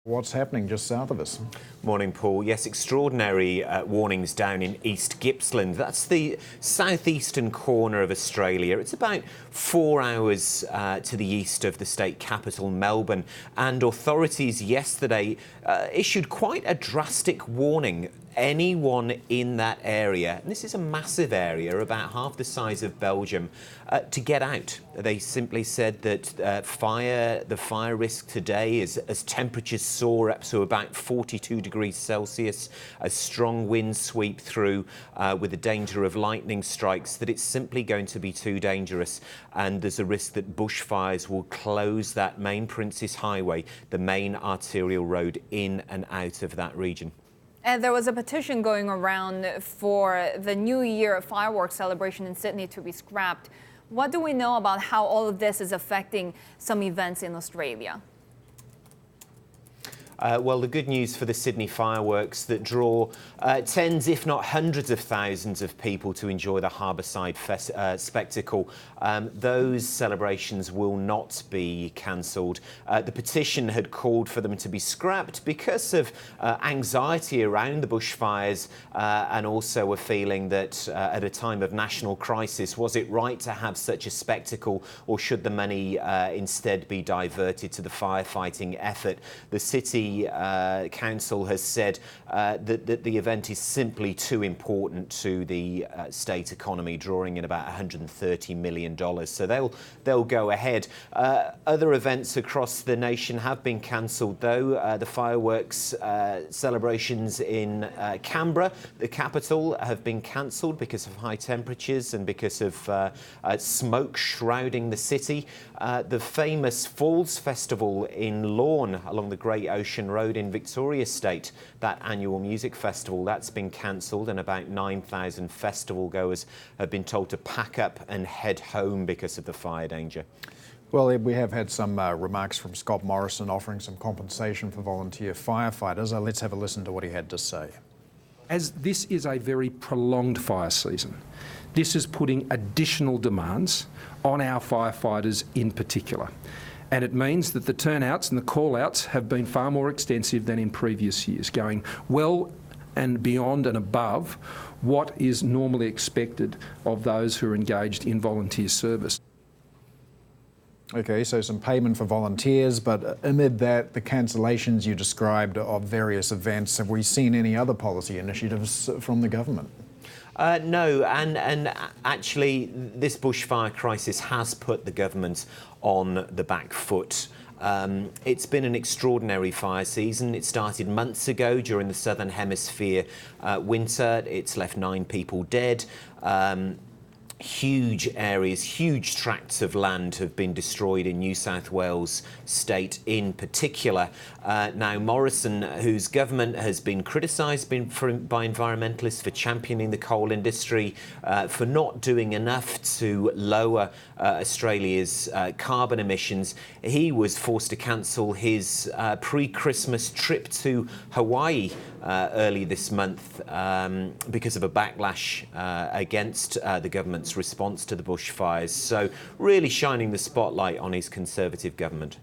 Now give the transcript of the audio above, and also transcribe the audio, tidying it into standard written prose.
What's happening just south of us? Morning, Paul. Yes, extraordinary warnings down in East Gippsland. That's the southeastern corner of Australia. It's about 4 hours to the east of the state capital, Melbourne. And authorities yesterday issued quite a drastic warning. Anyone in that area, and this is a massive area, about half the size of Belgium, to get out. They simply said that the fire risk today is as temperatures soar up to about 42 degrees Celsius, as strong winds sweep through with the danger of lightning strikes, that it's simply going to be too dangerous. And there's a risk that bushfires will close that main Princes Highway, the main arterial road in and out of that region. And there was a petition going around for the New Year fireworks celebration in Sydney to be scrapped. What do we know about how all of this is affecting some events in Australia? Well, the good news for the Sydney fireworks that draw tens, if not hundreds of thousands of people to enjoy the Harbourside spectacle, those celebrations will not be cancelled. The petition had called for them to be scrapped because of anxiety around the bushfires and also a feeling that at a time of national crisis, was it right to have such a spectacle, or should the money instead be diverted to the firefighting effort? The city council has said that the event is simply too important to the state economy, drawing in about $130 million. So they'll go ahead. Other events across the nation have been cancelled, though. The fireworks celebrations in Canberra, the capital, have been cancelled because of high temperatures and because of smoke shrouding the city. The famous Falls Festival in Lorne along the Great Ocean Road in Victoria State, that annual music festival, that's been cancelled, and about 9,000 festival goers have been told to pack up and head home because of the fire danger. Well, we have had some remarks from Scott Morrison offering some compensation for volunteer firefighters. Let's have a listen to what he had to say. As this is a very prolonged fire season, this is putting additional demands on our firefighters in particular. And it means that the turnouts and the call-outs have been far more extensive than in previous years, going well and beyond and above what is normally expected of those who are engaged in volunteer service. Okay, so some payment for volunteers, but amid that, the cancellations you described of various events, have we seen any other policy initiatives from the government? No, and actually this bushfire crisis has put the government on the back foot. It's been an extraordinary fire season. It started months ago during the Southern Hemisphere winter. It's left 9 people dead. Huge areas, huge tracts of land have been destroyed in New South Wales state in particular. Now, Morrison, whose government has been criticised by environmentalists for championing the coal industry, for not doing enough to lower Australia's carbon emissions, he was forced to cancel his pre-Christmas trip to Hawaii early this month because of a backlash against the government's response to the bushfires. So really shining the spotlight on his Conservative government.